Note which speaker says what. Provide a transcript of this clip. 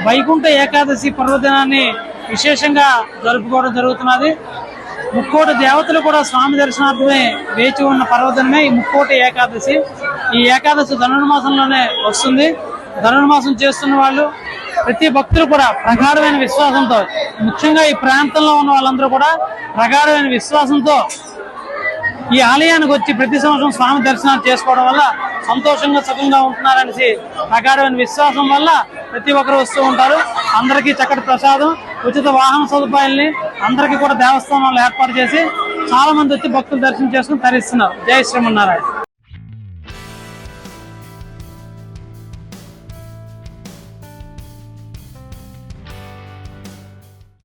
Speaker 1: వైకుంఠ ఏకాదశి పర్వదినాన్ని విశేషంగా జరుపుకోవడం జరుగుతున్నది. ముక్కోటి దేవతలు కూడా స్వామి దర్శనార్థమే వేచి ఉన్న పర్వదినమే ఈ ముక్కోటి ఏకాదశి. ఈ ఏకాదశి ధనుర్మాసంలోనే వస్తుంది. ధనుర్మాసం చేస్తున్న వాళ్ళు ప్రతి భక్తులు కూడా ప్రగాఢమైన విశ్వాసంతో, ముఖ్యంగా ఈ ప్రాంతంలో ఉన్న వాళ్ళందరూ కూడా ప్రగాఢమైన విశ్వాసంతో ఈ ఆలయానికి వచ్చి ప్రతి సంవత్సరం స్వామి దర్శనాలు చేసుకోవడం వల్ల సంతోషంగా సుఖంగా ఉంటున్నారనేసి ప్రగాఢమైన విశ్వాసం వల్ల ప్రతి ఒక్కరు వస్తూ ఉంటారు. అందరికీ చక్కటి ప్రసాదం, ఉచిత వాహన సదుపాయాల్ని అందరికీ కూడా దేవస్థానంలో ఏర్పాటు చేసి చాలా మంది వచ్చి భక్తులు దర్శనం చేసుకుని తరిస్తున్నారు. జై శ్రీమన్నారాయణ.